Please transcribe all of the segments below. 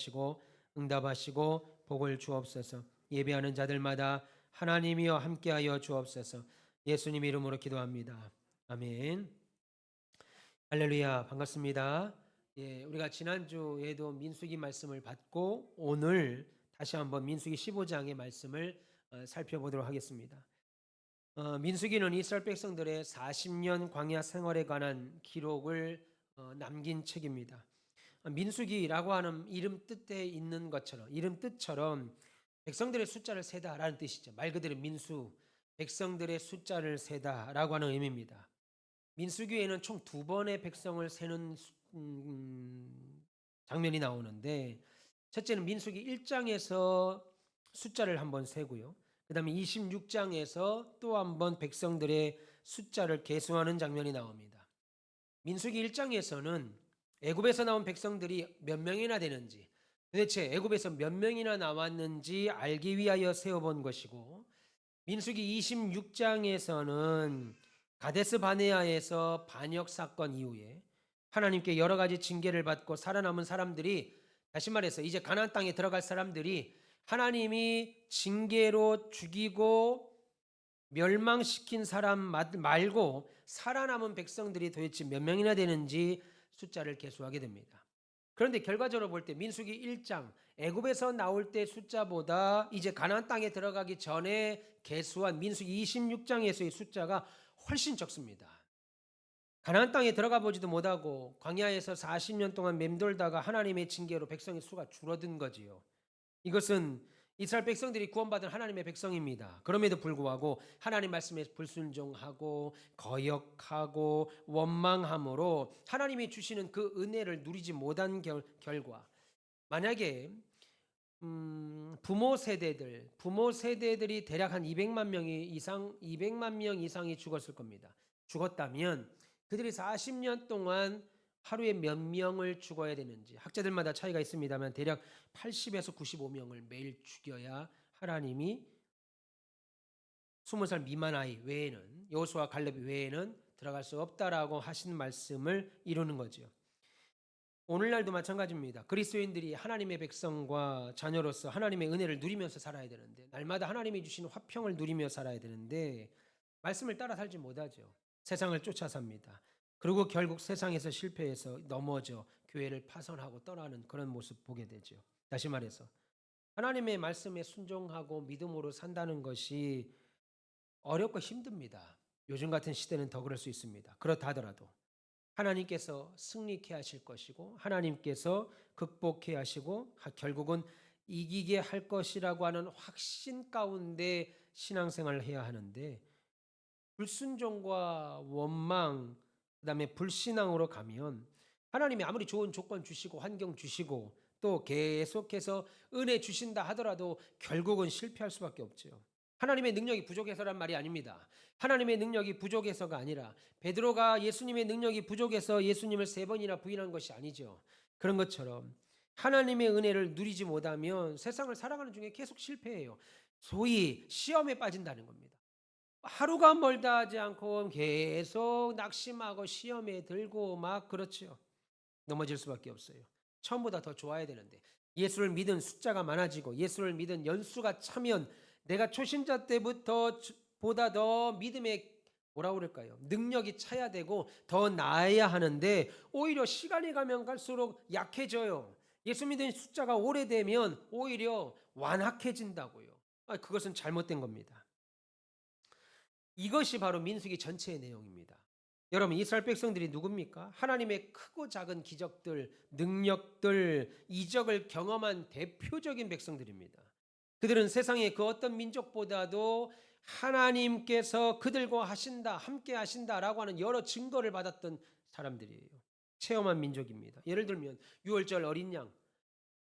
하시고 응답하시고 복을 주옵소서. 예배하는 자들마다 하나님이여 함께하여 주옵소서. 예수님 이름으로 기도합니다. 아멘. 할렐루야. 반갑습니다. 우리가 지난주에도 민수기 말씀을 받고 오늘 다시 한번 민수기 15장의 말씀을 살펴보도록 하겠습니다. 민수기는 이스라엘 백성들의 40년 광야 생활에 관한 기록을 남긴 책입니다. 민수기라고 하는 이름 뜻에 있는 것처럼, 이름 뜻처럼 백성들의 숫자를 세다라는 뜻이죠. 말 그대로 민수, 백성들의 숫자를 세다라고 하는 의미입니다. 민수기에는 총 2번의 백성을 세는 장면이 나오는데, 첫째는 민수기 1장에서 숫자를 한번 세고요. 그 다음에 26장에서 또 한번 백성들의 숫자를 계수하는 장면이 나옵니다. 민수기 1장에서는 애굽에서 나온 백성들이 몇 명이나 되는지, 도대체 애굽에서 몇 명이나 나왔는지 알기 위하여 세워본 것이고, 민수기 26장에서는 가데스 바네아에서 반역 사건 이후에 하나님께 여러 가지 징계를 받고 살아남은 사람들이, 다시 말해서 이제 가나안 땅에 들어갈 사람들이 하나님이 징계로 죽이고 멸망시킨 사람 말고 살아남은 백성들이 도대체 몇 명이나 되는지 숫자를 계수하게 됩니다. 그런데 결과적으로 볼 때 민수기 1장 애굽에서 나올 때 숫자보다 이제 가나안 땅에 들어가기 전에 계수한 민수기 26장에서의 숫자가 훨씬 적습니다. 가나안 땅에 들어가 보지도 못하고 광야에서 40년 동안 맴돌다가 하나님의 징계로 백성의 수가 줄어든 거지요. 이것은 이스라엘 백성들이 구원받은 하나님의 백성입니다. 그럼에도 불구하고 하나님 말씀에 불순종하고 거역하고 원망함으로 하나님이 주시는 그 은혜를 누리지 못한 결과, 만약에 부모 세대들이 대략 한 200만 명 이상이 죽었을 겁니다. 죽었다면 그들이 40년 동안 하루에 몇 명을 죽어야 되는지 학자들마다 차이가 있습니다만 대략 80에서 95명을 매일 죽여야 하나님이 20살 미만 아이 외에는, 여호수아 갈렙 외에는 들어갈 수 없다라고 하신 말씀을 이루는 거죠. 오늘날도 마찬가지입니다. 그리스도인들이 하나님의 백성과 자녀로서 하나님의 은혜를 누리면서 살아야 되는데, 날마다 하나님이 주시는 화평을 누리며 살아야 되는데 말씀을 따라 살지 못하죠. 세상을 쫓아 삽니다. 그리고 결국 세상에서 실패해서 넘어져 교회를 파손하고 떠나는 그런 모습 보게 되죠. 다시 말해서 하나님의 말씀에 순종하고 믿음으로 산다는 것이 어렵고 힘듭니다. 요즘 같은 시대는 더 그럴 수 있습니다. 그렇다 하더라도 하나님께서 승리케 하실 것이고 하나님께서 극복해 하시고 결국은 이기게 할 것이라고 하는 확신 가운데 신앙생활을 해야 하는데, 불순종과 원망, 그다음에 불신앙으로 가면 하나님이 아무리 좋은 조건 주시고 환경 주시고 또 계속해서 은혜 주신다 하더라도 결국은 실패할 수밖에 없죠. 하나님의 능력이 부족해서란 말이 아닙니다. 하나님의 능력이 부족해서가 아니라 베드로가 예수님의 능력이 부족해서 예수님을 3번이나 부인한 것이 아니죠. 그런 것처럼 하나님의 은혜를 누리지 못하면 세상을 살아가는 중에 계속 실패해요. 소위 시험에 빠진다는 겁니다. 하루가 멀다 하지 않고 계속 낙심하고 시험에 들고 막 그렇죠. 넘어질 수밖에 없어요. 처음보다 더 좋아야 되는데, 예수를 믿은 숫자가 많아지고 예수를 믿은 연수가 차면 내가 초신자 때부터 보다 더 믿음의 뭐라고 그럴까요? 능력이 차야 되고 더 나아야 하는데 오히려 시간이 가면 갈수록 약해져요. 예수 믿은 숫자가 오래되면 오히려 완악해진다고요. 그것은 잘못된 겁니다. 이것이 바로 민수기 전체의 내용입니다. 여러분, 이스라엘 백성들이 누굽니까? 하나님의 크고 작은 기적들, 능력들, 이적을 경험한 대표적인 백성들입니다. 그들은 세상의 그 어떤 민족보다도 하나님께서 그들과 하신다, 함께 하신다라고 하는 여러 증거를 받았던 사람들이에요. 체험한 민족입니다. 예를 들면 6월절 어린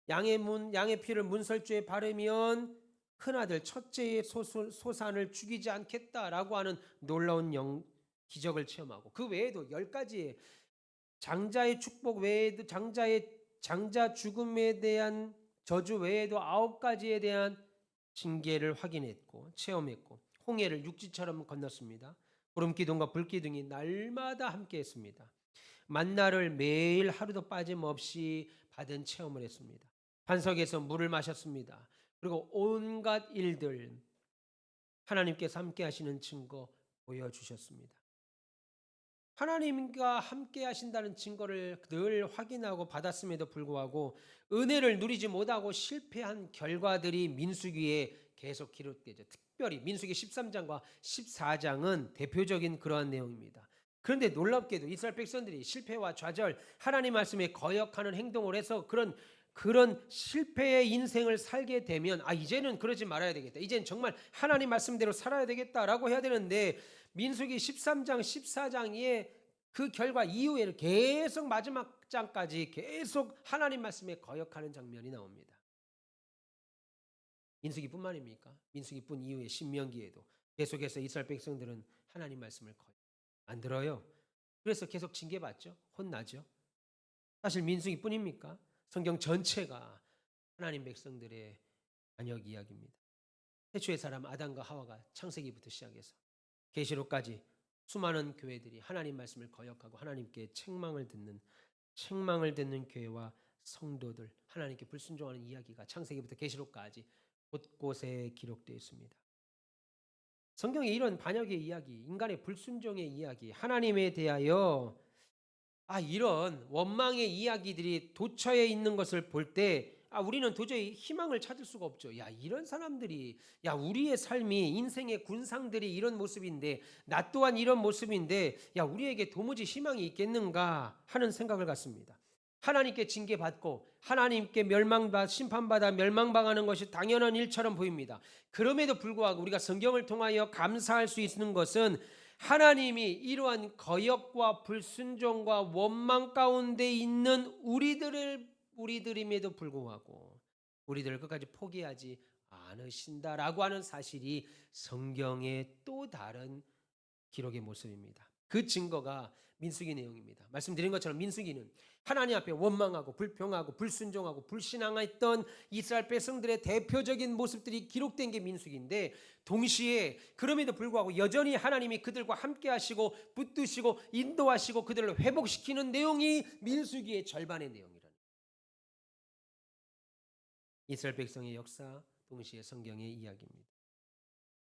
양의 피를 문설주에 바르면 큰아들 첫째의 소산을 죽이지 않겠다라고 하는 놀라운 기적을 체험하고, 그 외에도 10가지의 장자의 축복 외에도 장자 죽음에 대한 저주 외에도 9가지에 대한 징계를 확인했고 체험했고, 홍해를 육지처럼 건넜습니다. 구름기둥과 불기둥이 날마다 함께했습니다. 만나를 매일 하루도 빠짐없이 받은 체험을 했습니다. 반석에서 물을 마셨습니다. 그리고 온갖 일들 하나님께서 함께 하시는 증거 보여주셨습니다. 하나님과 함께 하신다는 증거를 늘 확인하고 받았음에도 불구하고 은혜를 누리지 못하고 실패한 결과들이 민수기에 계속 기록되죠. 특별히 민수기 13장과 14장은 대표적인 그러한 내용입니다. 그런데 놀랍게도 이스라엘 백성들이 실패와 좌절, 하나님 말씀에 거역하는 행동을 해서 그런 실패의 인생을 살게 되면 이제는 그러지 말아야 되겠다. 이제는 정말 하나님 말씀대로 살아야 되겠다라고 해야 되는데 민수기 13장 14장에 그 결과 이후에 계속 마지막 장까지 계속 하나님 말씀에 거역하는 장면이 나옵니다. 민수기뿐만입니까? 민수기뿐 이후에 신명기에도 계속해서 이스라엘 백성들은 하나님 말씀을 거역 안 들어요. 그래서 계속 징계받죠. 혼나죠. 사실 민수기뿐입니까? 성경 전체가 하나님 백성들의 반역 이야기입니다. 태초의 사람 아담과 하와가 창세기부터 시작해서 계시록까지 수많은 교회들이 하나님 말씀을 거역하고 하나님께 책망을 듣는 교회와 성도들, 하나님께 불순종하는 이야기가 창세기부터 계시록까지 곳곳에 기록되어 있습니다. 성경의 이런 반역의 이야기, 인간의 불순종의 이야기, 하나님에 대하여 이런 원망의 이야기들이 도처에 있는 것을 볼 때 우리는 도저히 희망을 찾을 수가 없죠. 이런 사람들이, 우리의 삶이 인생의 군상들이 이런 모습인데, 나 또한 이런 모습인데, 우리에게 도무지 희망이 있겠는가 하는 생각을 갖습니다. 하나님께 징계받고 하나님께 심판받아 멸망당하는 것이 당연한 일처럼 보입니다. 그럼에도 불구하고 우리가 성경을 통하여 감사할 수 있는 것은 하나님이 이러한 거역과 불순종과 원망 가운데 있는 우리들임에도 불구하고 우리들을 끝까지 포기하지 않으신다라고 하는 사실이 성경의 또 다른 기록의 모습입니다. 그 증거가 민수기 내용입니다. 말씀드린 것처럼 민수기는 하나님 앞에 원망하고 불평하고 불순종하고 불신앙했던 이스라엘 백성들의 대표적인 모습들이 기록된 게 민수기인데, 동시에 그럼에도 불구하고 여전히 하나님이 그들과 함께 하시고 붙드시고 인도하시고 그들을 회복시키는 내용이 민수기의 절반의 내용이라는 이스라엘 백성의 역사, 동시에 성경의 이야기입니다.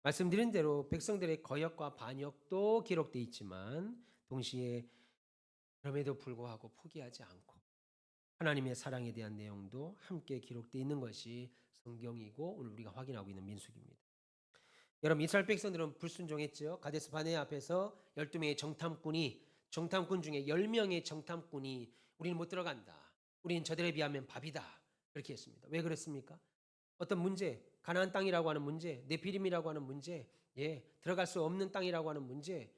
말씀드린 대로 백성들의 거역과 반역도 기록되어 있지만 동시에 그럼에도 불구하고 포기하지 않고 하나님의 사랑에 대한 내용도 함께 기록되어 있는 것이 성경이고 오늘 우리가 확인하고 있는 민수기입니다. 여러분, 이스라엘 백성들은 불순종했죠. 가데스 바네 앞에서 12명의 정탐꾼 중에 10명의 정탐꾼이 우리는 못 들어간다, 우리는 저들에 비하면 밥이다, 그렇게 했습니다. 왜 그랬습니까? 어떤 문제, 가나안 땅이라고 하는 문제, 네피림이라고 하는 문제, 들어갈 수 없는 땅이라고 하는 문제,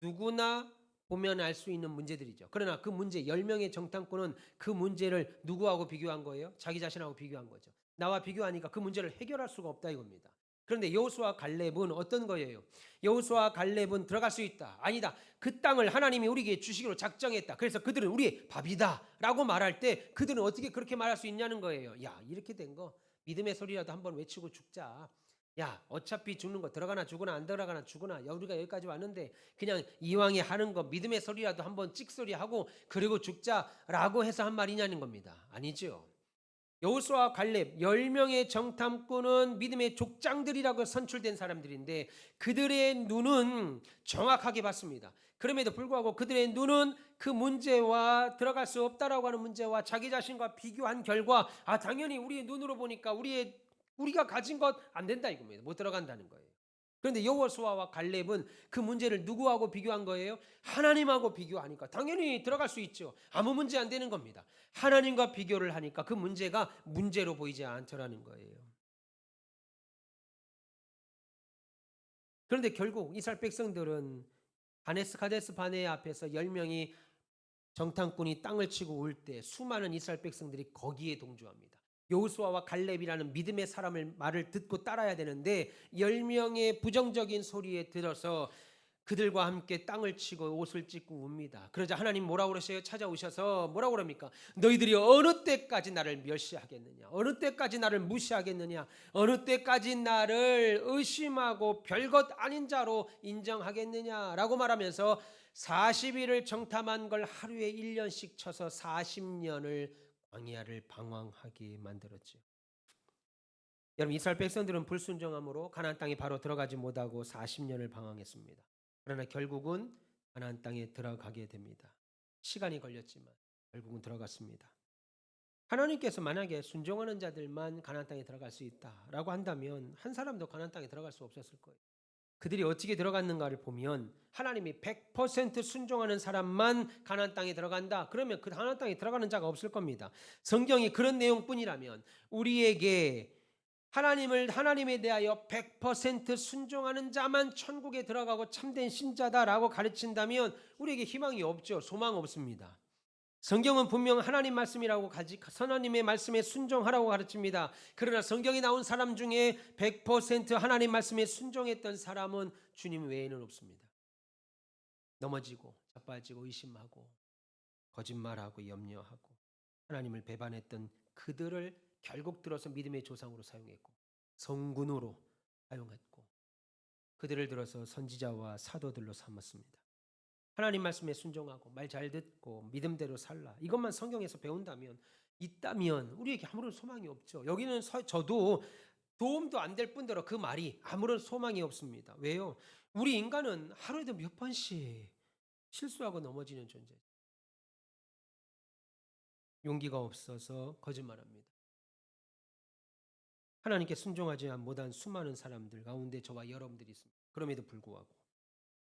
누구나 보면 알 수 있는 문제들이죠. 그러나 그 문제, 10명의 정탐꾼은 그 문제를 누구하고 비교한 거예요? 자기 자신하고 비교한 거죠. 나와 비교하니까 그 문제를 해결할 수가 없다 이겁니다. 그런데 여호수아와 갈렙은 어떤 거예요? 여호수아와 갈렙은 들어갈 수 있다, 아니다, 그 땅을 하나님이 우리에게 주시기로 작정했다, 그래서 그들은 우리의 밥이다 라고 말할 때 그들은 어떻게 그렇게 말할 수 있냐는 거예요. 이렇게 된 거 믿음의 소리라도 한번 외치고 죽자. 어차피 죽는 거 들어가나 죽으나 안 들어가나 죽으나 우리가 여기까지 왔는데 그냥 이왕에 하는 거 믿음의 소리라도 한번 찍소리하고 그리고 죽자라고 해서 한 말이냐는 겁니다. 아니죠. 여호수아와 갈렙 10명의 정탐꾼은 믿음의 족장들이라고 선출된 사람들인데 그들의 눈은 정확하게 봤습니다. 그럼에도 불구하고 그들의 눈은 그 문제와 들어갈 수 없다라고 하는 문제와 자기 자신과 비교한 결과 당연히 우리의 눈으로 보니까 우리가 가진 것 안 된다 이겁니다. 못 들어간다는 거예요. 그런데 여호수아와 갈렙은 그 문제를 누구하고 비교한 거예요? 하나님하고 비교하니까 당연히 들어갈 수 있죠. 아무 문제 안 되는 겁니다. 하나님과 비교를 하니까 그 문제가 문제로 보이지 않더라는 거예요. 그런데 결국 이스라엘 백성들은 가데스 바네 앞에서 10명이 정탐꾼이 땅을 치고 올 때 수많은 이스라엘 백성들이 거기에 동조합니다. 여호수아와 갈렙이라는 믿음의 사람을 말을 듣고 따라야 되는데 10명의 부정적인 소리에 들어서 그들과 함께 땅을 치고 옷을 찢고 웁니다. 그러자 하나님 뭐라고 그러세요? 찾아오셔서 뭐라고 그럽니까? 너희들이 어느 때까지 나를 멸시하겠느냐? 어느 때까지 나를 무시하겠느냐? 어느 때까지 나를 의심하고 별것 아닌 자로 인정하겠느냐라고 말하면서 40일을 정탐한 걸 하루에 1년씩 쳐서 40년을 광야를 방황하게 만들었죠. 여러분, 이스라엘 백성들은 불순종함으로 가나안 땅에 바로 들어가지 못하고 40년을 방황했습니다. 그러나 결국은 가나안 땅에 들어가게 됩니다. 시간이 걸렸지만 결국은 들어갔습니다. 하나님께서 만약에 순종하는 자들만 가나안 땅에 들어갈 수 있다라고 한다면 한 사람도 가나안 땅에 들어갈 수 없었을 거예요. 그들이 어떻게 들어갔는가를 보면 하나님이 100% 순종하는 사람만 가나안 땅에 들어간다. 그러면 그 가나안 땅에 들어가는 자가 없을 겁니다. 성경이 그런 내용뿐이라면 우리에게 하나님에 대하여 100% 순종하는 자만 천국에 들어가고 참된 신자다라고 가르친다면 우리에게 희망이 없죠. 소망 없습니다. 성경은 분명 하나님 말씀이라고 하나님의 말씀에 순종하라고 가르칩니다. 그러나 성경에 나온 사람 중에 100% 하나님 말씀에 순종했던 사람은 주님 외에는 없습니다. 넘어지고 자빠지고 의심하고 거짓말하고 염려하고 하나님을 배반했던 그들을 결국 들어서 믿음의 조상으로 사용했고 성군으로 사용했고 그들을 들어서 선지자와 사도들로 삼았습니다. 하나님 말씀에 순종하고 말 잘 듣고 믿음대로 살라. 이것만 성경에서 배운다면 있다면 우리에게 아무런 소망이 없죠. 여기는 저도 도움도 안 될 뿐더러 그 말이 아무런 소망이 없습니다. 왜요? 우리 인간은 하루에도 몇 번씩 실수하고 넘어지는 존재. 용기가 없어서 거짓말합니다. 하나님께 순종하지 못한 수많은 사람들 가운데 저와 여러분들이 있습니다. 그럼에도 불구하고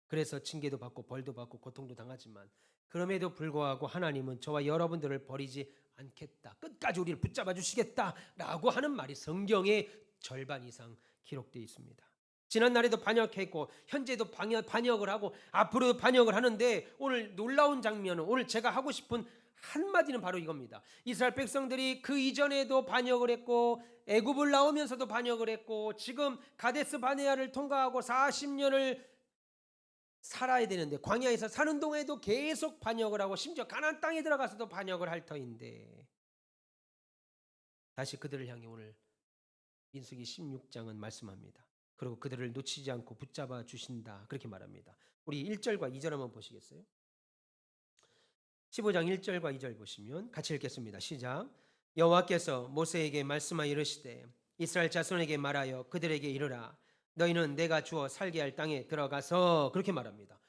그래서 징계도 받고 벌도 받고 고통도 당하지만 그럼에도 불구하고 하나님은 저와 여러분들을 버리지 않겠다. 끝까지 우리를 붙잡아 주시겠다라고 하는 말이 성경의 절반 이상 기록되어 있습니다. 지난날에도 반역했고 현재도 반역을 하고 앞으로도 반역을 하는데 오늘 놀라운 장면은 오늘 제가 하고 싶은 한마디는 바로 이겁니다. 이스라엘 백성들이 그 이전에도 반역을 했고 애굽을 나오면서도 반역을 했고 지금 가데스 바네아를 통과하고 40년을 살아야 되는데 광야에서 사는 동안에도 계속 반역을 하고 심지어 가나안 땅에 들어가서도 반역을 할 터인데 다시 그들을 향해 오늘 민수기 16장은 말씀합니다. 그리고 그들을 놓치지 않고 붙잡아 주신다 그렇게 말합니다. 우리 1절과 2절 한번 보시겠어요? 15장 1절과 2절 보시면 같이 읽겠습니다. 시작. 여호와께서 모세에게 말씀하여 이르시되 이스라엘 자손에게 말하여 그들에게 이르라 너희는 내가 주어 살게 할 땅에 들어가서 그렇게 말합니다.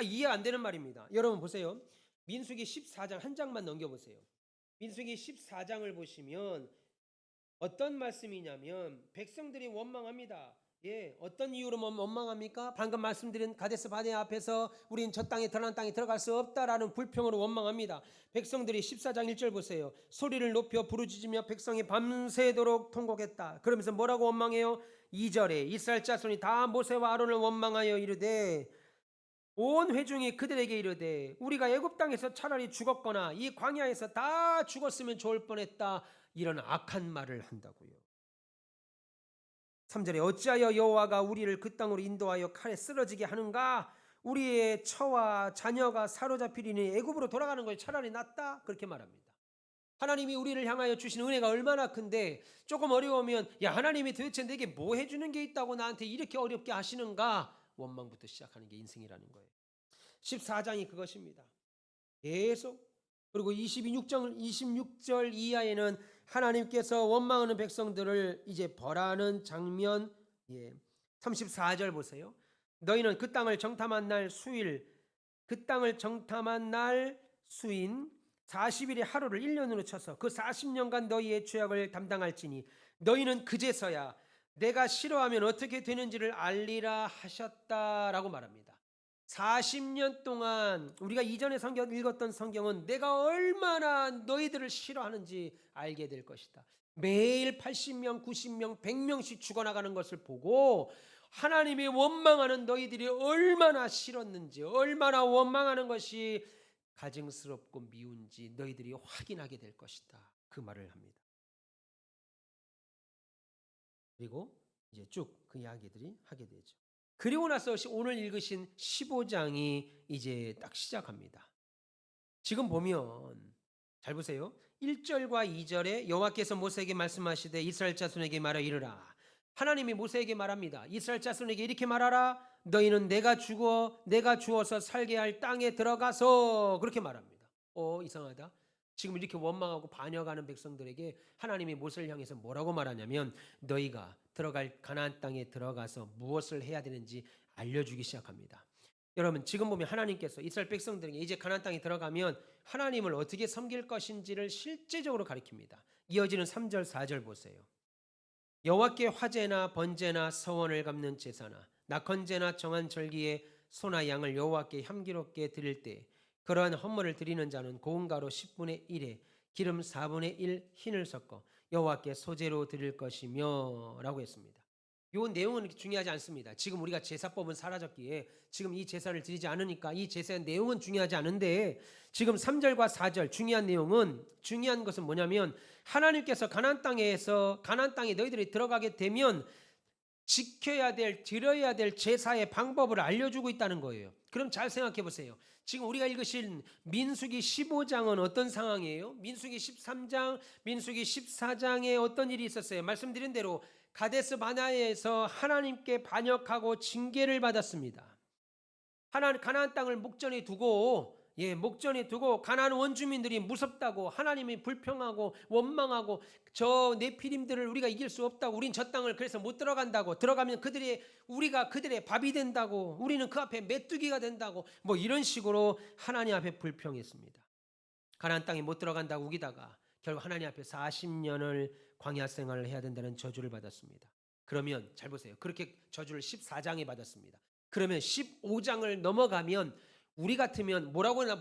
이해 안 되는 말입니다. 여러분 보세요. 민수기 14장 한 장만 넘겨보세요. 민수기 14장을 보시면 어떤 말씀이냐면 백성들이 원망합니다. 어떤 이유로 원망합니까? 방금 말씀드린 가데스 바네아 앞에서 우린 저 땅에 가나안 땅에 들어갈 수 없다라는 불평으로 원망합니다. 백성들이 14장 1절 보세요. 소리를 높여 부르짖으며 백성이 밤새도록 통곡했다. 그러면서 뭐라고 원망해요? 2절에 이스라엘 자손이 다 모세와 아론을 원망하여 이르되 온 회중이 그들에게 이르되 우리가 애굽 땅에서 차라리 죽었거나 이 광야에서 다 죽었으면 좋을 뻔했다. 이런 악한 말을 한다고요. 3절에 어찌하여 여호와가 우리를 그 땅으로 인도하여 칼에 쓰러지게 하는가? 우리의 처와 자녀가 사로잡히리니 애굽으로 돌아가는 것이 차라리 낫다. 그렇게 말합니다. 하나님이 우리를 향하여 주신 은혜가 얼마나 큰데 조금 어려우면 야 하나님이 도대체 내게 뭐 해주는 게 있다고 나한테 이렇게 어렵게 하시는가? 원망부터 시작하는 게 인생이라는 거예요. 14장이 그것입니다. 계속 그리고 26절 이하에는 하나님께서 원망하는 백성들을 이제 벌하는 장면. 34절 보세요. 너희는 그 땅을 정탐한 날 수일 그 땅을 정탐한 날 수인 40일의 하루를 1년으로 쳐서 그 40년간 너희의 죄악을 담당할지니 너희는 그제서야 내가 싫어하면 어떻게 되는지를 알리라 하셨다라고 말합니다. 40년 동안 우리가 이전에 성경 읽었던 성경은 내가 얼마나 너희들을 싫어하는지 알게 될 것이다. 매일 80명, 90명, 100명씩 죽어나가는 것을 보고 하나님이 원망하는 너희들이 얼마나 싫었는지 얼마나 원망하는 것이 가증스럽고 미운지 너희들이 확인하게 될 것이다. 그 말을 합니다. 그리고 이제 쭉 그 이야기들이 하게 되죠. 그리고 나서 오늘 읽으신 15장이 이제 딱 시작합니다. 지금 보면 잘 보세요. 1절과 2절에 여호와께서 모세에게 말씀하시되 이스라엘 자손에게 말하 이르라. 하나님이 모세에게 말합니다. 이스라엘 자손에게 이렇게 말하라. 너희는 내가 주어서 살게 할 땅에 들어가서 그렇게 말합니다. 이상하다. 지금 이렇게 원망하고 반역하는 백성들에게 하나님이 모세를 향해서 뭐라고 말하냐면 너희가 들어갈 가나안 땅에 들어가서 무엇을 해야 되는지 알려주기 시작합니다. 여러분 지금 보면 하나님께서 이스라엘 백성들에게 이제 가나안 땅에 들어가면 하나님을 어떻게 섬길 것인지를 실제적으로 가리킵니다. 이어지는 3절 4절 보세요. 여호와께 화제나 번제나 서원을 갚는 제사나 낙헌제나 정한 절기에 소나 양을 여호와께 향기롭게 드릴 때 그러한 헌물을 드리는 자는 고운 가루 10분의 1에 기름 4분의 1 흰을 섞어 여호와께 소제로 드릴 것이며 라고 했습니다. 이 내용은 중요하지 않습니다. 지금 우리가 제사법은 사라졌기에 지금 이 제사를 드리지 않으니까 이 제사의 내용은 중요하지 않은데 지금 3절과 4절 중요한 것은 뭐냐면 하나님께서 가나안 땅에 너희들이 들어가게 되면 지켜야 될 드려야 될 제사의 방법을 알려주고 있다는 거예요. 그럼 잘 생각해 보세요. 지금 우리가 읽으신 민수기 15장은 어떤 상황이에요? 민수기 13장, 민수기 14장에 어떤 일이 있었어요? 말씀드린 대로 가데스 바네아에서 하나님께 반역하고 징계를 받았습니다. 가나안 땅을 목전에 두고 가나안 원주민들이 무섭다고 하나님이 불평하고 원망하고 저 네피림들을 우리가 이길 수 없다고 우린 저 땅을 그래서 못 들어간다고 들어가면 우리가 그들의 밥이 된다고 우리는 그 앞에 메뚜기가 된다고 뭐 이런 식으로 하나님 앞에 불평했습니다. 가나안 땅에 못 들어간다고 우기다가 결국 하나님 앞에 40년을 광야 생활을 해야 된다는 저주를 받았습니다. 그러면 잘 보세요. 그렇게 저주를 14장에 받았습니다. 그러면 15장을 넘어가면 우리 같으면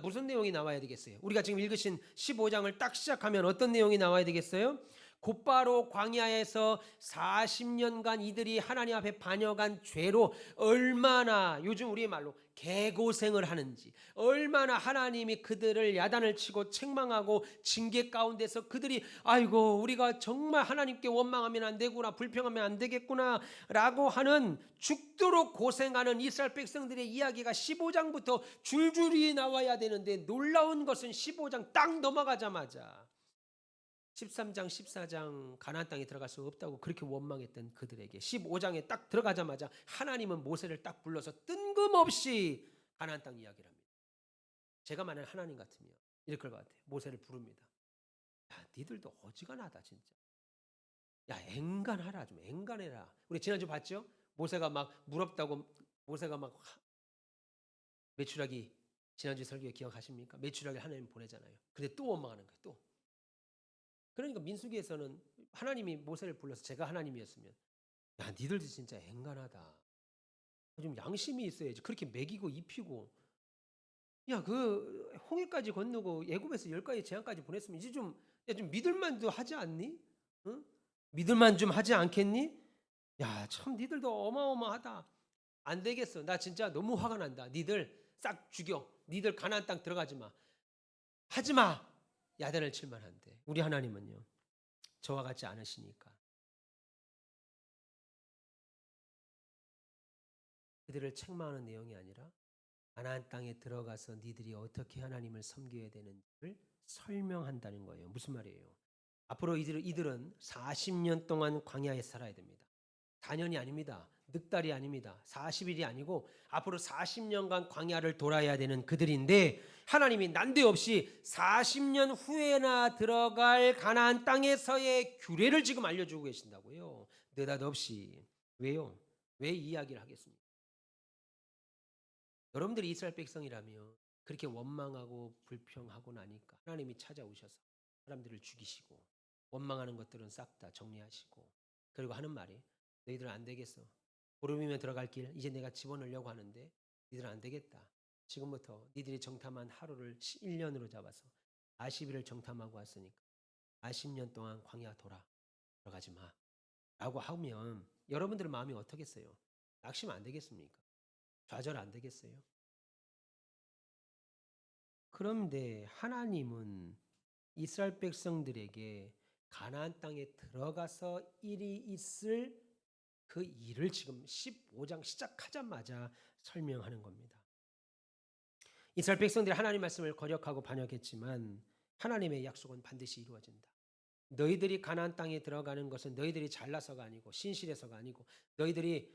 무슨 내용이 나와야 되겠어요? 우리가 지금 읽으신 15장을 딱 시작하면 어떤 내용이 나와야 되겠어요? 곧바로 광야에서 40년간 이들이 하나님 앞에 반역한 죄로 얼마나 요즘 우리의 말로 개고생을 하는지 얼마나 하나님이 그들을 야단을 치고 책망하고 징계 가운데서 그들이 아이고 우리가 정말 하나님께 원망하면 안 되구나 불평하면 안 되겠구나 라고 하는 죽도록 고생하는 이스라엘 백성들의 이야기가 15장부터 줄줄이 나와야 되는데 놀라운 것은 15장 딱 넘어가자마자 13장 14장 가나안 땅에 들어갈 수 없다고 그렇게 원망했던 그들에게 15장에 딱 들어가자마자 하나님은 모세를 딱 불러서 뜬금없이 가나안 땅 이야기를 합니다. 제가 만약 하나님 같으면 이럴 것 같아요. 모세를 부릅니다. 야 니들도 어지간하다 진짜. 야 앵간하라 좀 앵간해라. 우리 지난주 봤죠? 모세가 막 무럽다고 모세가 막 메추라기 지난주 설교 기억하십니까? 메추라기 하나님 보내잖아요. 근데 또 원망하는 거예요. 또. 그러니까 민수기에서는 하나님이 모세를 불러서 제가 하나님이었으면 야 니들도 진짜 앵간하다. 좀 양심이 있어야지. 그렇게 먹이고 입히고 야 그 홍해까지 건너고 애굽에서 10가지 재앙까지 보냈으면 이제 좀 믿을만도 하지 않니? 응? 믿을만 좀 하지 않겠니? 야 참 니들도 어마어마하다. 안 되겠어. 나 진짜 너무 화가 난다. 니들 싹 죽여. 니들 가나안 땅 들어가지 마. 하지 마. 야단을 칠만 한데 우리 하나님은요. 저와 같지 않으시니까 그들을 책망하는 내용이 아니라 가나안 땅에 들어가서 니들이 어떻게 하나님을 섬겨야 되는지를 설명한다는 거예요. 무슨 말이에요? 앞으로 이들은 40년 동안 광야에 살아야 됩니다. 4년이 아닙니다. 넉달이 아닙니다. 40일이 아니고 앞으로 40년간 광야를 돌아야 되는 그들인데 하나님이 난데없이 40년 후에나 들어갈 가나안 땅에서의 규례를 지금 알려주고 계신다고요. 느닷없이. 왜요? 왜 이 이야기를 하겠습니까? 여러분들이 이스라엘 백성이라면 그렇게 원망하고 불평하고 나니까 하나님이 찾아오셔서 사람들을 죽이시고 원망하는 것들은 싹 다 정리하시고 그리고 하는 말이 너희들은 안 되겠어. 보름이면 들어갈 길 이제 내가 집어넣으려고 하는데 너희들은 안 되겠다. 지금부터 너희들이 정탐한 하루를 1년으로 잡아서 40일을 정탐하고 왔으니까 40년 동안 광야 들어가지 마. 라고 하면 여러분들의 마음이 어떻겠어요? 낙심 안 되겠습니까? 좌절 안 되겠어요? 그런데 하나님은 이스라엘 백성들에게 가나안 땅에 들어가서 일이 있을 그 일을 지금 15장 시작하자마자 설명하는 겁니다. 이스라엘 백성들이 하나님 말씀을 거역하고 반역했지만 하나님의 약속은 반드시 이루어진다. 너희들이 가나안 땅에 들어가는 것은 너희들이 잘나서가 아니고 신실해서가 아니고 너희들이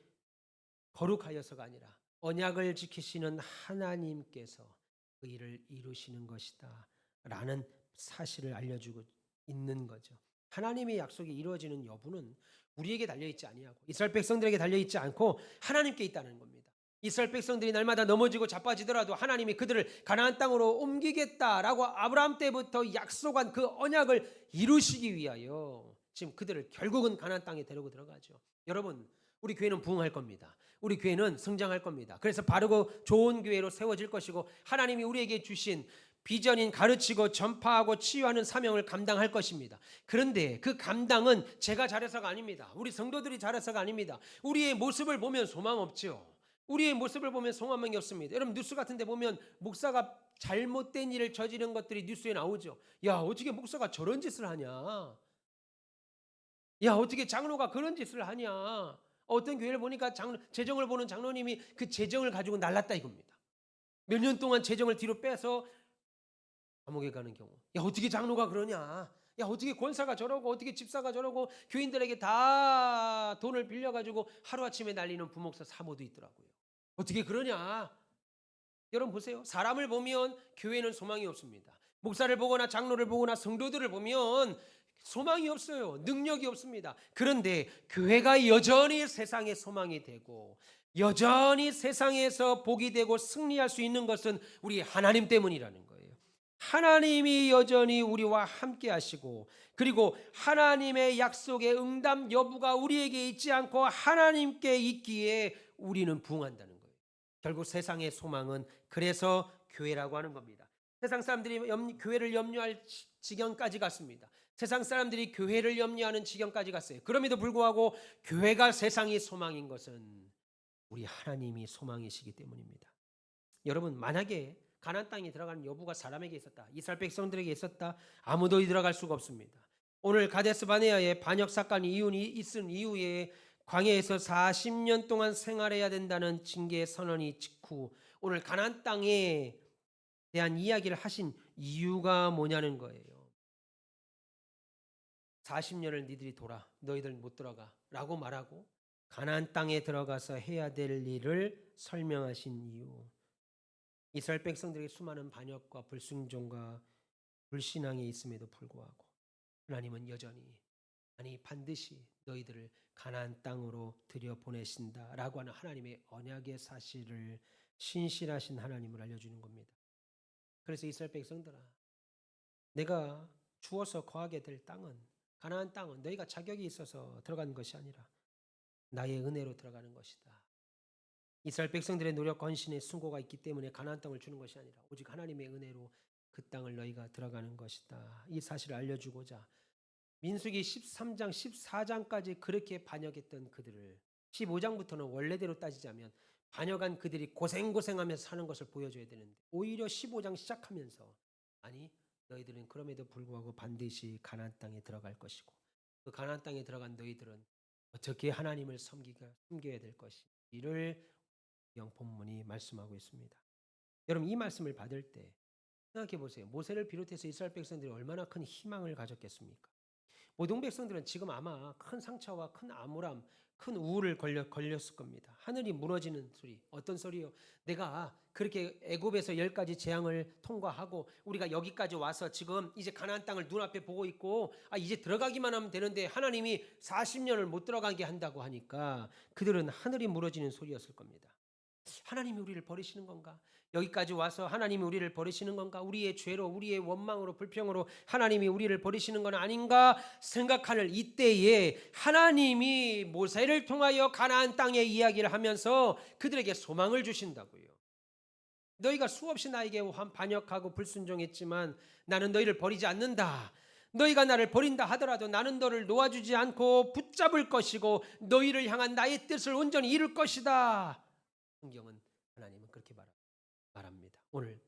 거룩하여서가 아니라 언약을 지키시는 하나님께서 그 일을 이루시는 것이다 라는 사실을 알려주고 있는 거죠. 하나님의 약속이 이루어지는 여부는 우리에게 달려있지 아니하고 이스라엘 백성들에게 달려있지 않고 하나님께 있다는 겁니다. 이스라엘 백성들이 날마다 넘어지고 자빠지더라도 하나님이 그들을 가나안 땅으로 옮기겠다라고 아브라함 때부터 약속한 그 언약을 이루시기 위하여 지금 그들을 결국은 가나안 땅에 데리고 들어가죠. 여러분, 우리 교회는 부흥할 겁니다. 우리 교회는 성장할 겁니다. 그래서 바르고 좋은 교회로 세워질 것이고 하나님이 우리에게 주신 비전인 가르치고 전파하고 치유하는 사명을 감당할 것입니다. 그런데 그 감당은 제가 잘해서가 아닙니다. 우리 성도들이 잘해서가 아닙니다. 우리의 모습을 보면 소망 없죠. 우리의 모습을 보면 소망이 없습니다. 여러분 뉴스 같은 데 보면 목사가 잘못된 일을 저지른 것들이 뉴스에 나오죠. 야, 어떻게 목사가 저런 짓을 하냐. 야, 어떻게 장로가 그런 짓을 하냐. 어떤 교회를 보니까 재정을 보는 장로님이 그 재정을 가지고 날랐다 이겁니다. 몇 년 동안 재정을 뒤로 빼서 감옥에 가는 경우. 야, 어떻게 장로가 그러냐. 야, 어떻게 권사가 저러고 어떻게 집사가 저러고 교인들에게 다 돈을 빌려가지고 하루아침에 날리는 부목사 사모도 있더라고요. 어떻게 그러냐. 여러분 보세요. 사람을 보면 교회는 소망이 없습니다. 목사를 보거나 장로를 보거나 성도들을 보면 소망이 없어요. 능력이 없습니다. 그런데 교회가 여전히 세상의 소망이 되고 여전히 세상에서 복이 되고 승리할 수 있는 것은 우리 하나님 때문이라는 거예요. 하나님이 여전히 우리와 함께 하시고 그리고 하나님의 약속의 응답 여부가 우리에게 있지 않고 하나님께 있기에 우리는 부응한다는 거예요. 결국 세상의 소망은 그래서 교회라고 하는 겁니다. 세상 사람들이 교회를 염려할 지경까지 갔습니다. 세상 사람들이 교회를 염려하는 지경까지 갔어요. 그럼에도 불구하고 교회가 세상의 소망인 것은 우리 하나님이 소망이시기 때문입니다. 여러분, 만약에 가나안 땅에 들어가는 여부가 사람에게 있었다, 이스라엘 백성들에게 있었다, 아무도 들어갈 수가 없습니다. 오늘 가데스 바네아의 반역 사건이 있은 이후에 광야에서 40년 동안 생활해야 된다는 징계 선언이 직후 오늘 가나안 땅에 대한 이야기를 하신 이유가 뭐냐는 거예요. 40년을 니들이 돌아, 너희들 못 들어가 라고 말하고 가나안 땅에 들어가서 해야 될 일을 설명하신 이유. 이스라엘 백성들에게 수많은 반역과 불순종과 불신앙이 있음에도 불구하고 하나님은 여전히 반드시 너희들을 가나안 땅으로 들여보내신다라고 하는 하나님의 언약의 사실을 신실하신 하나님을 알려주는 겁니다. 그래서 이스라엘 백성들아, 내가 주어서 거하게 될 땅은, 가나안 땅은 너희가 자격이 있어서 들어가는 것이 아니라 나의 은혜로 들어가는 것이다. 이스라엘 백성들의 노력과 헌신의 수고가 있기 때문에 가나안 땅을 주는 것이 아니라 오직 하나님의 은혜로 그 땅을 너희가 들어가는 것이다. 이 사실을 알려주고자 민수기 13장 14장까지 그렇게 반역했던 그들을 15장부터는 원래대로 따지자면 반역한 그들이 고생하면서 사는 것을 보여줘야 되는데 오히려 15장 시작하면서 너희들은 그럼에도 불구하고 반드시 가나안 땅에 들어갈 것이고 그 가나안 땅에 들어간 너희들은 어떻게 하나님을 섬겨야 될 것이를 본문이 말씀하고 있습니다. 여러분, 이 말씀을 받을 때 생각해 보세요. 모세를 비롯해서 이스라엘 백성들이 얼마나 큰 희망을 가졌겠습니까? 모든 백성들은 지금 아마 큰 상처와 큰 암울함, 큰 우울을 걸렸을 겁니다. 하늘이 무너지는 소리. 어떤 소리요? 내가 그렇게 애굽에서 10가지 재앙을 통과하고 우리가 여기까지 와서 지금 이제 가나안 땅을 눈앞에 보고 있고 이제 들어가기만 하면 되는데 하나님이 40년을 못 들어가게 한다고 하니까 그들은 하늘이 무너지는 소리였을 겁니다. 하나님이 우리를 버리시는 건가? 여기까지 와서 하나님이 우리를 버리시는 건가? 우리의 죄로, 우리의 원망으로, 불평으로 하나님이 우리를 버리시는 건 아닌가 생각하는 이때에 하나님이 모세를 통하여 가나안 땅의 이야기를 하면서 그들에게 소망을 주신다고요. 너희가 수없이 나에게 반역하고 불순종했지만 나는 너희를 버리지 않는다. 너희가 나를 버린다 하더라도 나는 너를 놓아주지 않고 붙잡을 것이고 너희를 향한 나의 뜻을 온전히 이룰 것이다. 성경은 하나님은 그렇게 말합니다. 오늘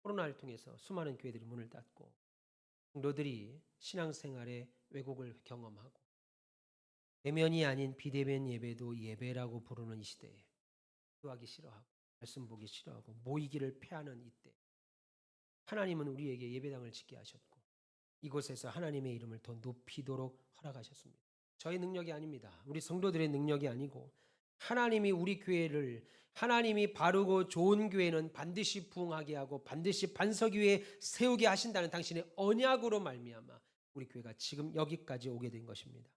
코로나를 통해서 수많은 교회들이 문을 닫고 성도들이 신앙생활의 왜곡을 경험하고 대면이 아닌 비대면 예배도 예배라고 부르는 이 시대에 기도하기 싫어하고 말씀 보기 싫어하고 모이기를 패하는 이때 하나님은 우리에게 예배당을 짓게 하셨고 이곳에서 하나님의 이름을 더 높이도록 허락하셨습니다. 저의 능력이 아닙니다. 우리 성도들의 능력이 아니고 하나님이 우리 교회를 하나님이 바르고 좋은 교회는 반드시 부흥하게 하고 반드시 반석 위에 세우게 하신다는 당신의 언약으로 말미암아 우리 교회가 지금 여기까지 오게 된 것입니다.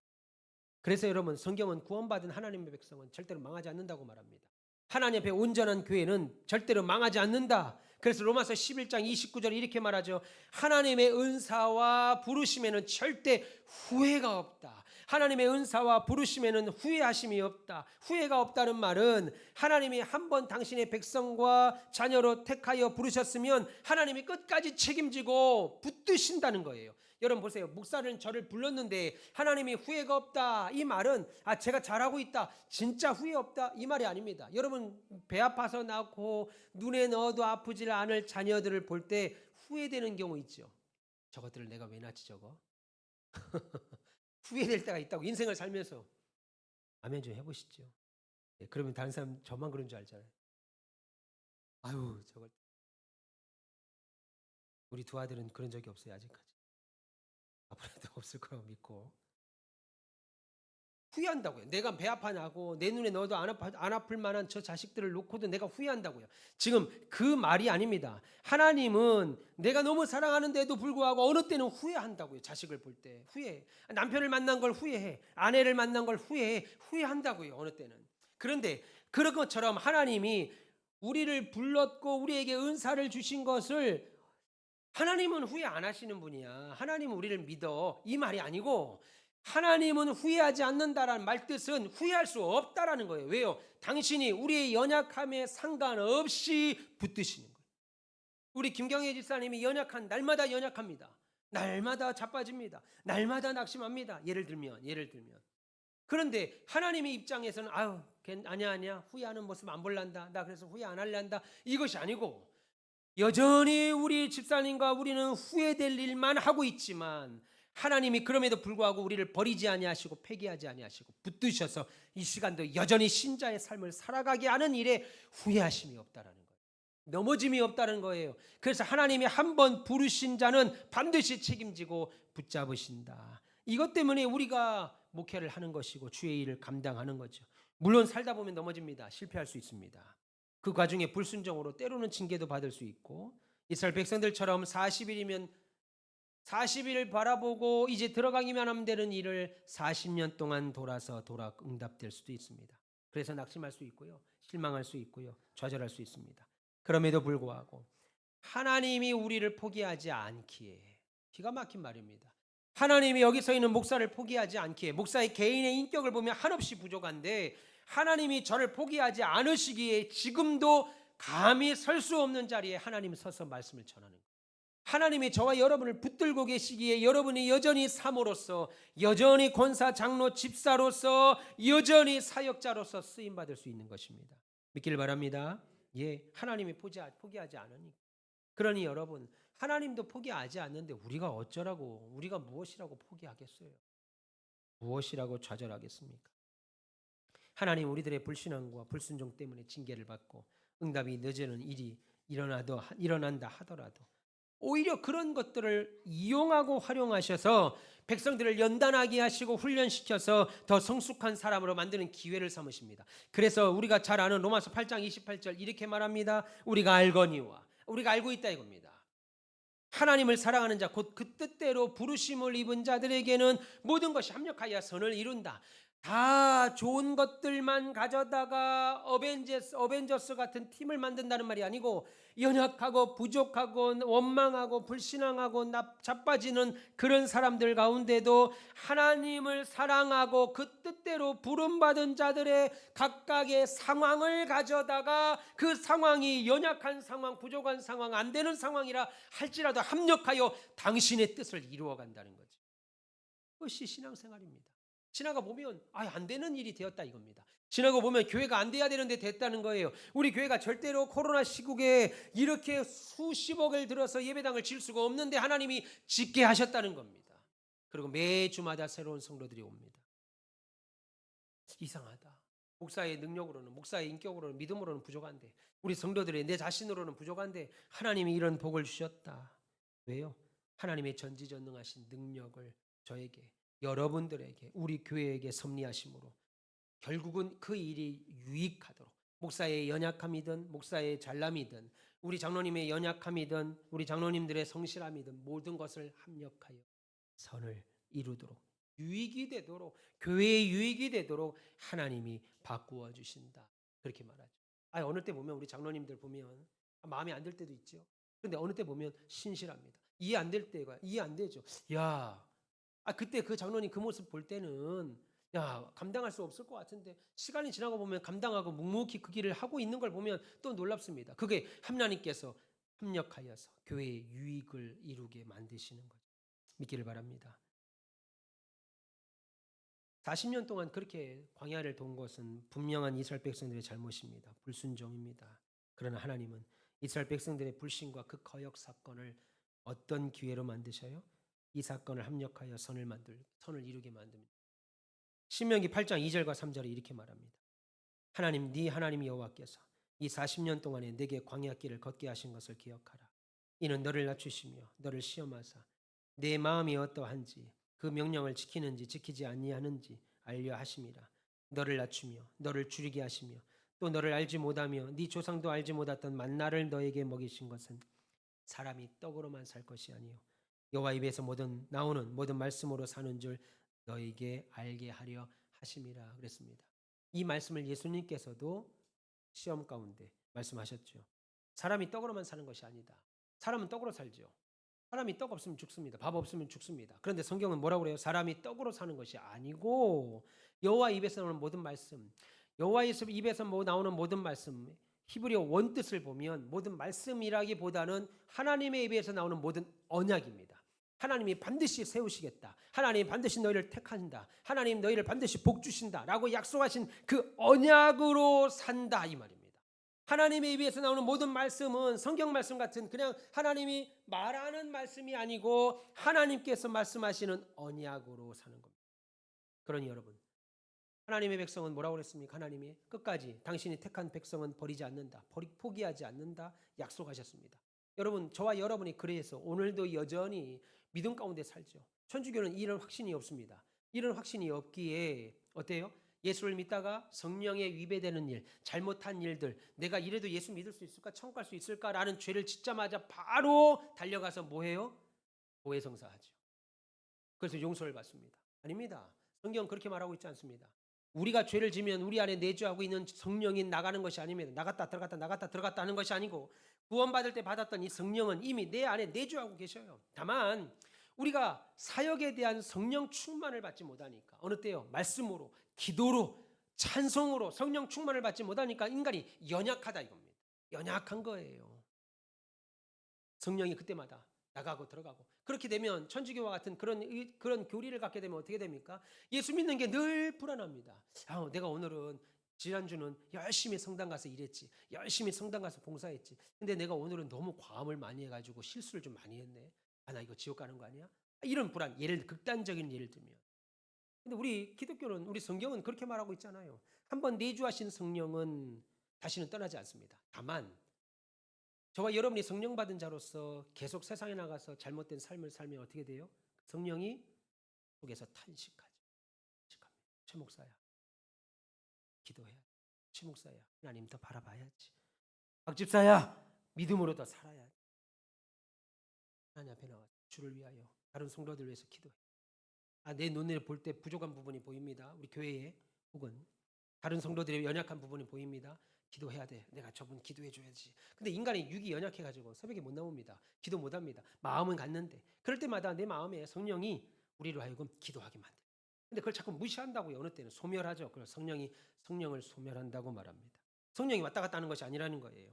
그래서 여러분, 성경은 구원받은 하나님의 백성은 절대로 망하지 않는다고 말합니다. 하나님 앞에 온전한 교회는 절대로 망하지 않는다. 그래서 로마서 11장 29절 이렇게 말하죠. 하나님의 은사와 부르심에는 절대 후회가 없다. 하나님의 은사와 부르심에는 후회하심이 없다. 후회가 없다는 말은 하나님이 한번 당신의 백성과 자녀로 택하여 부르셨으면 하나님이 끝까지 책임지고 붙드신다는 거예요. 여러분 보세요. 목사는 저를 불렀는데 하나님이 후회가 없다. 이 말은 제가 잘하고 있다. 진짜 후회 없다. 이 말이 아닙니다. 여러분 배 아파서 낳고 눈에 넣어도 아프지 않을 자녀들을 볼 때 후회되는 경우 있죠. 저것들을 내가 왜 낳지 저거? 후회될 때가 있다고 인생을 살면서. 아멘 좀 해보시죠. 네, 그러면 다른 사람 저만 그런 줄 알잖아요. 아유 저걸. 우리 두 아들은 그런 적이 없어요 아직까지. 앞으로도 없을 거라고 믿고. 후회한다고요. 내가 배 아파나고 내 눈에 넣어도 안 아플 만한 저 자식들을 놓고도 내가 후회한다고요. 지금 그 말이 아닙니다. 하나님은 내가 너무 사랑하는데도 불구하고 어느 때는 후회한다고요. 자식을 볼 때 후회. 남편을 만난 걸 후회해. 아내를 만난 걸 후회해. 후회한다고요. 어느 때는. 그런데 그런 것처럼 하나님이 우리를 불렀고 우리에게 은사를 주신 것을 하나님은 후회 안 하시는 분이야. 하나님은 우리를 믿어. 이 말이 아니고 하나님은 후회하지 않는다라는 말뜻은 후회할 수 없다라는 거예요. 왜요? 당신이 우리의 연약함에 상관없이 붙드시는 거예요. 우리 김경혜 집사님이 날마다 연약합니다. 날마다 자빠집니다. 날마다 낙심합니다. 예를 들면. 그런데 하나님의 입장에서는 아니야 후회하는 모습 안 볼란다. 나 그래서 후회 안 할란다. 이것이 아니고 여전히 우리 집사님과 우리는 후회될 일만 하고 있지만 하나님이 그럼에도 불구하고 우리를 버리지 아니하시고 폐기하지 아니하시고 붙드셔서 이 시간도 여전히 신자의 삶을 살아가게 하는 일에 후회하심이 없다라는 거예요. 넘어짐이 없다는 거예요. 그래서 하나님이 한번 부르신 자는 반드시 책임지고 붙잡으신다. 이것 때문에 우리가 목회를 하는 것이고 주의 일을 감당하는 거죠. 물론 살다 보면 넘어집니다. 실패할 수 있습니다. 그 과정에 불순종으로 때로는 징계도 받을 수 있고 이스라엘 백성들처럼 40일이면 40일을 바라보고 이제 들어가기만 하면 되는 일을 40년 동안 돌아서 응답될 수도 있습니다. 그래서 낙심할 수 있고요. 실망할 수 있고요. 좌절할 수 있습니다. 그럼에도 불구하고 하나님이 우리를 포기하지 않기에 기가 막힌 말입니다. 하나님이 여기서 있는 목사를 포기하지 않기에 목사의 개인의 인격을 보면 한없이 부족한데 하나님이 저를 포기하지 않으시기에 지금도 감히 설 수 없는 자리에 하나님이 서서 말씀을 전하는 거예요. 하나님이 저와 여러분을 붙들고 계시기에 여러분이 여전히 사모로서 여전히 권사, 장로, 집사로서 여전히 사역자로서 쓰임받을 수 있는 것입니다. 믿기를 바랍니다. 하나님이 포기하지 않으니. 그러니 여러분 하나님도 포기하지 않는데 우리가 어쩌라고 우리가 무엇이라고 포기하겠어요? 무엇이라고 좌절하겠습니까? 하나님 우리들의 불신앙과 불순종 때문에 징계를 받고 응답이 늦어지는 일이 일어난다 하더라도 오히려 그런 것들을 이용하고 활용하셔서 백성들을 연단하게 하시고 훈련시켜서 더 성숙한 사람으로 만드는 기회를 삼으십니다. 그래서 우리가 잘 아는 로마서 8장 28절 이렇게 말합니다. 우리가 알거니와 우리가 알고 있다 이겁니다. 하나님을 사랑하는 자 곧 그 뜻대로 부르심을 입은 자들에게는 모든 것이 합력하여 선을 이룬다. 다 좋은 것들만 가져다가 어벤져스 같은 팀을 만든다는 말이 아니고 연약하고 부족하고 원망하고 불신앙하고 자빠지는 그런 사람들 가운데도 하나님을 사랑하고 그 뜻대로 부름받은 자들의 각각의 상황을 가져다가 그 상황이 연약한 상황, 부족한 상황, 안 되는 상황이라 할지라도 합력하여 당신의 뜻을 이루어간다는 거죠. 그것이 신앙생활입니다. 지나가 보면 안 되는 일이 되었다 이겁니다. 지나가 보면 교회가 안 돼야 되는데 됐다는 거예요. 우리 교회가 절대로 코로나 시국에 이렇게 수십억을 들어서 예배당을 질 수가 없는데 하나님이 짓게 하셨다는 겁니다. 그리고 매주마다 새로운 성도들이 옵니다. 이상하다. 목사의 능력으로는 목사의 인격으로는 믿음으로는 부족한데 우리 성도들의 내 자신으로는 부족한데 하나님이 이런 복을 주셨다. 왜요? 하나님의 전지전능하신 능력을 저에게 여러분들에게 우리 교회에게 섭리하심으로 결국은 그 일이 유익하도록 목사의 연약함이든 목사의 잘남이든 우리 장로님의 연약함이든 우리 장로님들의 성실함이든 모든 것을 합력하여 선을 이루도록 유익이 되도록 교회의 유익이 되도록 하나님이 바꾸어 주신다. 그렇게 말하죠. 어느 때 보면 우리 장로님들 보면 마음에 안 들 때도 있죠. 그런데 어느 때 보면 신실합니다. 이해 안 될 때가 이해 안 되죠. 야, 그때 그 장로님 그 모습 볼 때는 감당할 수 없을 것 같은데 시간이 지나고 보면 감당하고 묵묵히 그 길을 하고 있는 걸 보면 또 놀랍습니다. 그게 하나님께서 협력하여서 교회의 유익을 이루게 만드시는 거죠. 믿기를 바랍니다. 40년 동안 그렇게 광야를 돈 것은 분명한 이스라엘 백성들의 잘못입니다. 불순종입니다. 그러나 하나님은 이스라엘 백성들의 불신과 그 거역 사건을 어떤 기회로 만드셔요? 이 사건을 합력하여 선을 이루게 만듭니다. 신명기 8장 2절과 3절에 이렇게 말합니다. 하나님 네 하나님 여호와께서 이 40년 동안에 내게 광야길을 걷게 하신 것을 기억하라. 이는 너를 낮추시며 너를 시험하사 내 마음이 어떠한지 그 명령을 지키는지 지키지 아니하는지 알려 하심이라. 너를 낮추며 너를 줄이게 하시며 또 너를 알지 못하며 네 조상도 알지 못했던 만나를 너에게 먹이신 것은 사람이 떡으로만 살 것이 아니요 여호와 입에서 나오는 모든 말씀으로 사는 줄 너에게 알게 하려 하심이라 그랬습니다. 이 말씀을 예수님께서도 시험 가운데 말씀하셨죠. 사람이 떡으로만 사는 것이 아니다. 사람은 떡으로 살죠. 사람이 떡 없으면 죽습니다. 밥 없으면 죽습니다. 그런데 성경은 뭐라고 그래요? 사람이 떡으로 사는 것이 아니고 여호와 입에서 나오는 모든 말씀, 여호와 입에서 나오는 모든 말씀, 히브리어 원뜻을 보면 모든 말씀이라기보다는 하나님의 입에서 나오는 모든 언약입니다. 하나님이 반드시 세우시겠다. 하나님 반드시 너희를 택한다. 하나님 너희를 반드시 복 주신다. 라고 약속하신 그 언약으로 산다 이 말입니다. 하나님의 입에서 나오는 모든 말씀은 성경 말씀 같은 그냥 하나님이 말하는 말씀이 아니고 하나님께서 말씀하시는 언약으로 사는 겁니다. 그러니 여러분, 하나님의 백성은 뭐라고 그랬습니까? 하나님이 끝까지 당신이 택한 백성은 버리지 않는다. 포기하지 않는다. 약속하셨습니다. 여러분, 저와 여러분이 그래서 오늘도 여전히 믿음 가운데 살죠. 천주교는 이런 확신이 없습니다. 이런 확신이 없기에 어때요? 예수를 믿다가 성령에 위배되는 일, 잘못한 일들, 내가 이래도 예수 믿을 수 있을까? 천국 갈 수 있을까라는 죄를 짓자마자 바로 달려가서 뭐해요? 고해성사하죠. 그래서 용서를 받습니다. 아닙니다. 성경 그렇게 말하고 있지 않습니다. 우리가 죄를 지면 우리 안에 내주하고 있는 성령이 나가는 것이 아닙니다. 나갔다 들어갔다 나갔다 들어갔다 하는 것이 아니고 구원받을 때 받았던 이 성령은 이미 내 안에 내주하고 계셔요. 다만 우리가 사역에 대한 성령 충만을 받지 못하니까 어느 때요? 말씀으로, 기도로, 찬송으로 성령 충만을 받지 못하니까 인간이 연약하다 이겁니다. 연약한 거예요. 성령이 그때마다 나가고 들어가고 그렇게 되면 천주교와 같은 그런 교리를 갖게 되면 어떻게 됩니까? 예수 믿는 게 늘 불안합니다. 내가 오늘은 지난주는 열심히 성당 가서 일했지. 열심히 성당 가서 봉사했지. 근데 내가 오늘은 너무 과음을 많이 해가지고 실수를 좀 많이 했네. 나 이거 지옥 가는 거 아니야? 이런 불안, 극단적인 예를 들면. 근데 우리 기독교는, 우리 성경은 그렇게 말하고 있잖아요. 한번 내주하신 성령은 다시는 떠나지 않습니다. 다만 저와 여러분이 성령 받은 자로서 계속 세상에 나가서 잘못된 삶을 살면 어떻게 돼요? 성령이 속에서 탄식하죠. 탄식합니다. 최 목사야, 기도해야. 최 목사야, 하나님 더 바라봐야지. 박 집사야, 믿음으로 더 살아야지. 하나님 앞에 나와 주를 위하여, 다른 성도들 위해서 기도해. 내 눈에 볼 때 부족한 부분이 보입니다. 우리 교회에 혹은 다른 성도들의 연약한 부분이 보입니다. 기도해야 돼. 내가 저분 기도해 줘야지. 근데 인간의 육이 연약해가지고 새벽에 못 나옵니다. 기도 못 합니다. 마음은 갔는데 그럴 때마다 내 마음에 성령이 우리로 하여금 기도하게 만들어요. 근데 그걸 자꾸 무시한다고요. 어느 때는 소멸하죠. 그래서 성령을 소멸한다고 말합니다. 성령이 왔다 갔다 하는 것이 아니라는 거예요.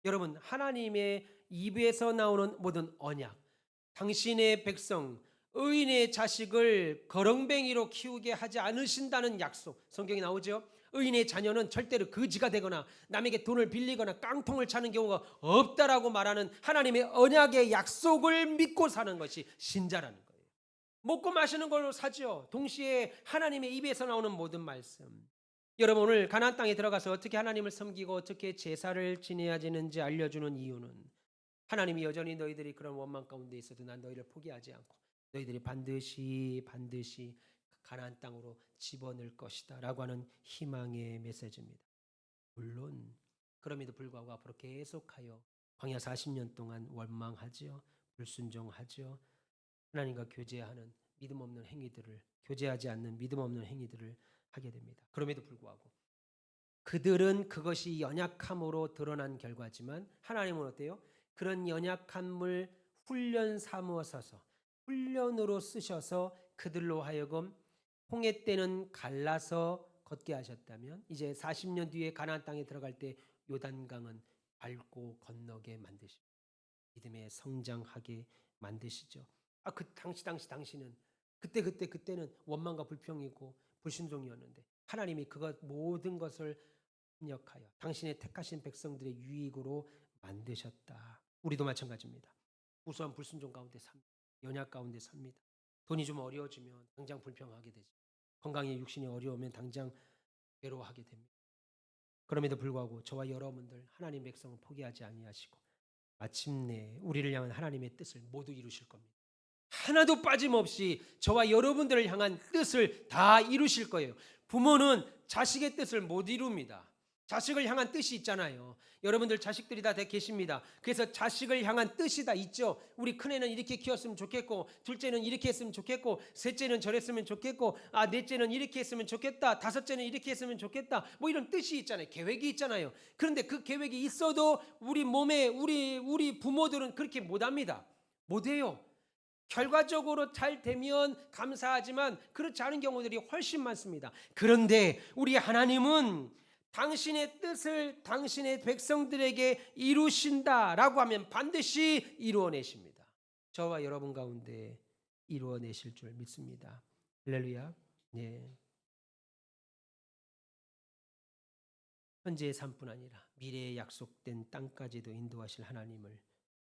여러분, 하나님의 입에서 나오는 모든 언약, 당신의 백성 의인의 자식을 거렁뱅이로 키우게 하지 않으신다는 약속, 성경에 나오죠. 의인의 자녀는 절대로 거지가 되거나 남에게 돈을 빌리거나 깡통을 차는 경우가 없다라고 말하는 하나님의 언약의 약속을 믿고 사는 것이 신자라는 거예요. 먹고 마시는 걸로 사죠. 동시에 하나님의 입에서 나오는 모든 말씀. 여러분, 오늘 가나안 땅에 들어가서 어떻게 하나님을 섬기고 어떻게 제사를 지내야 되는지 알려주는 이유는 하나님이 여전히 너희들이 그런 원망 가운데 있어도 난 너희를 포기하지 않고 너희들이 반드시 가나안 땅으로 집어넣을 것이다 라고 하는 희망의 메시지입니다. 물론 그럼에도 불구하고 앞으로 계속하여 광야 40년 동안 원망하지요. 불순종하지요. 하나님과 교제하는 믿음 없는 행위들을, 교제하지 않는 믿음 없는 행위들을 하게 됩니다. 그럼에도 불구하고 그들은 그것이 연약함으로 드러난 결과지만 하나님은 어때요? 그런 연약함을 훈련 삼으셔서 훈련으로 쓰셔서 그들로 하여금 홍해 때는 갈라서 걷게 하셨다면 이제 40년 뒤에 가나안 땅에 들어갈 때 요단강은 밟고 건너게 만드십니다. 믿음에 성장하게 만드시죠. 그 당시는 그때는 원망과 불평이고 불순종이었는데 하나님이 그것 모든 것을 협력하여 당신의 택하신 백성들의 유익으로 만드셨다. 우리도 마찬가지입니다. 우수한 불순종 가운데 삽니다. 연약 가운데 삽니다. 돈이 좀 어려워지면 당장 불평하게 되죠. 건강에 육신이 어려우면 당장 괴로워하게 됩니다. 그럼에도 불구하고 저와 여러분들 하나님 백성을 포기하지 아니하시고 마침내 우리를 향한 하나님의 뜻을 모두 이루실 겁니다. 하나도 빠짐없이 저와 여러분들을 향한 뜻을 다 이루실 거예요. 부모는 자식의 뜻을 못 이룹니다. 자식을 향한 뜻이 있잖아요. 여러분들 자식들이 다 계십니다. 그래서 자식을 향한 뜻이 다 있죠. 우리 큰애는 이렇게 키웠으면 좋겠고, 둘째는 이렇게 했으면 좋겠고, 셋째는 저랬으면 좋겠고, 넷째는 이렇게 했으면 좋겠다, 다섯째는 이렇게 했으면 좋겠다, 뭐 이런 뜻이 있잖아요. 계획이 있잖아요. 그런데 그 계획이 있어도 우리 몸에 우리 부모들은 그렇게 못합니다. 못해요. 결과적으로 잘 되면 감사하지만 그렇지 않은 경우들이 훨씬 많습니다. 그런데 우리 하나님은 당신의 뜻을 당신의 백성들에게 이루신다라고 하면 반드시 이루어내십니다. 저와 여러분 가운데 이루어내실 줄 믿습니다. 할렐루야. 네. 현재의 삶뿐 아니라 미래에 약속된 땅까지도 인도하실 하나님을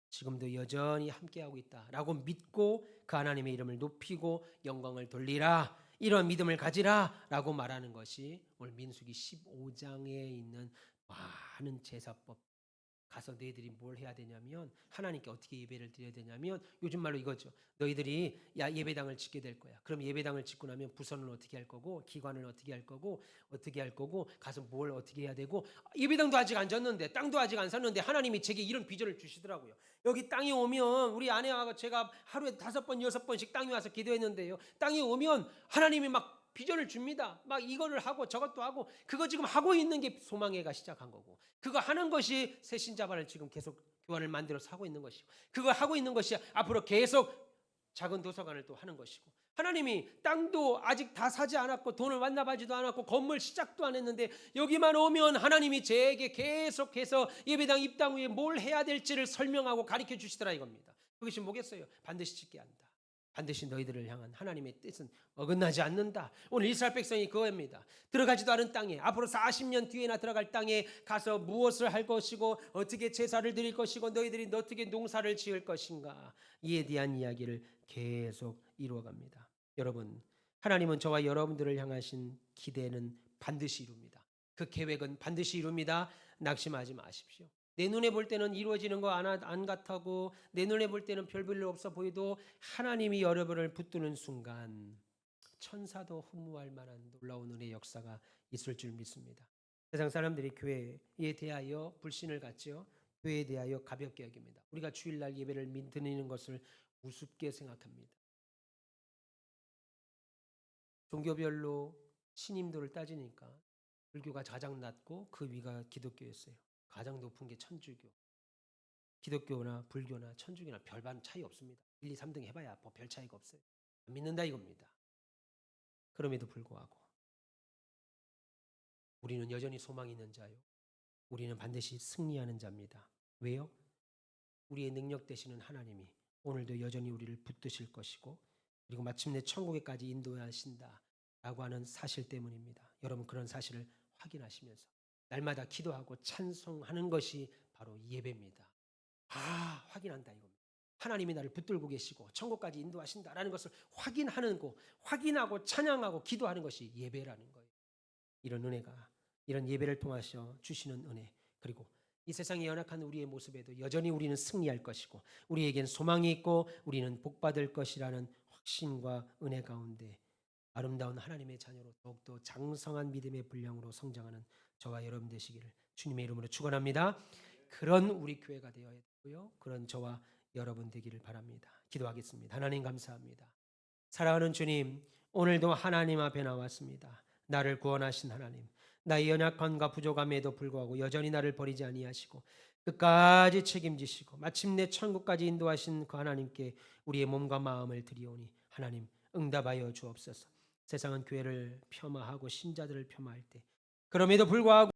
지금도 여전히 함께하고 있다라고 믿고 그 하나님의 이름을 높이고 영광을 돌리라, 이런 믿음을 가지라 라고 말하는 것이 오늘 민수기 15장에 있는 많은 제사법. 가서 너희들이 뭘 해야 되냐면 하나님께 어떻게 예배를 드려야 되냐면 요즘 말로 이거죠. 너희들이 예배당을 짓게 될 거야. 그럼 예배당을 짓고 나면 부선을 어떻게 할 거고, 기관을 어떻게 할 거고, 가서 뭘 어떻게 해야 되고, 예배당도 아직 안 졌는데, 땅도 아직 안 샀는데 하나님이 제게 이런 비전을 주시더라고요. 여기 땅에 오면, 우리 아내와 제가 하루에 5번 6번씩 땅에 와서 기도했는데요, 땅에 오면 하나님이 막 비전을 줍니다. 막 이거를 하고 저것도 하고, 그거 지금 하고 있는 게 소망회가 시작한 거고, 그거 하는 것이 새신자반을 지금 계속 교환을 만들어서 하고 있는 것이고, 그거 하고 있는 것이 앞으로 계속 작은 도서관을 또 하는 것이고, 하나님이 땅도 아직 다 사지 않았고 돈을 완납하지도 않았고 건물 시작도 안 했는데 여기만 오면 하나님이 제게 계속해서 예배당 입당 후에 뭘 해야 될지를 설명하고 가르쳐 주시더라 이겁니다. 그것이 뭐겠어요? 반드시 짓게 한다. 반드시 너희들을 향한 하나님의 뜻은 어긋나지 않는다. 오늘 이스라엘 백성이 그겁니다. 들어가지도 않은 땅에, 앞으로 40년 뒤에나 들어갈 땅에 가서 무엇을 할 것이고 어떻게 제사를 드릴 것이고 너희들이 어떻게 농사를 지을 것인가, 이에 대한 이야기를 계속 이루어갑니다. 여러분, 하나님은 저와 여러분들을 향하신 기대는 반드시 이룹니다. 그 계획은 반드시 이룹니다. 낙심하지 마십시오. 내 눈에 볼 때는 이루어지는 거 안 같아고, 내 눈에 볼 때는 별볼일 없어 보여도 하나님이 여러분을 붙드는 순간 천사도 흠모할 만한 놀라운 은혜의 역사가 있을 줄 믿습니다. 세상 사람들이 교회에 대하여 불신을 갖지요. 교회에 대하여 가볍게 여깁니다. 우리가 주일날 예배를 드리는 것을 우습게 생각합니다. 종교별로 신임도를 따지니까 불교가 가장 낮고 그 위가 기독교였어요. 가장 높은 게 천주교. 기독교나 불교나 천주교나 별반 차이 없습니다. 1, 2, 3등 해봐야 별 차이가 없어요. 안 믿는다 이겁니다. 그럼에도 불구하고 우리는 여전히 소망이 있는 자요. 우리는 반드시 승리하는 자입니다. 왜요? 우리의 능력 되시는 하나님이 오늘도 여전히 우리를 붙드실 것이고, 그리고 마침내 천국에까지 인도하신다라고 하는 사실 때문입니다. 여러분, 그런 사실을 확인하시면서 날마다 기도하고 찬송하는 것이 바로 예배입니다. 확인한다 이겁니다. 하나님이 나를 붙들고 계시고 천국까지 인도하신다라는 것을 확인하는 거, 확인하고 찬양하고 기도하는 것이 예배라는 거예요. 이런 은혜가, 이런 예배를 통하셔 주시는 은혜, 그리고 이 세상에 연약한 우리의 모습에도 여전히 우리는 승리할 것이고 우리에겐 소망이 있고 우리는 복받을 것이라는 확신과 은혜 가운데 아름다운 하나님의 자녀로 더욱더 장성한 믿음의 분량으로 성장하는 저와 여러분 되시기를 주님의 이름으로 축원합니다. 그런 우리 교회가 되어야 되고요. 그런 저와 여러분 되기를 바랍니다. 기도하겠습니다. 하나님 감사합니다. 사랑하는 주님, 오늘도 하나님 앞에 나왔습니다. 나를 구원하신 하나님, 나의 연약함과 부족함에도 불구하고 여전히 나를 버리지 아니하시고 끝까지 책임지시고 마침내 천국까지 인도하신 그 하나님께 우리의 몸과 마음을 드리오니 하나님 응답하여 주옵소서. 세상은 교회를 폄하하고 신자들을 폄하할 때 그럼에도 불구하고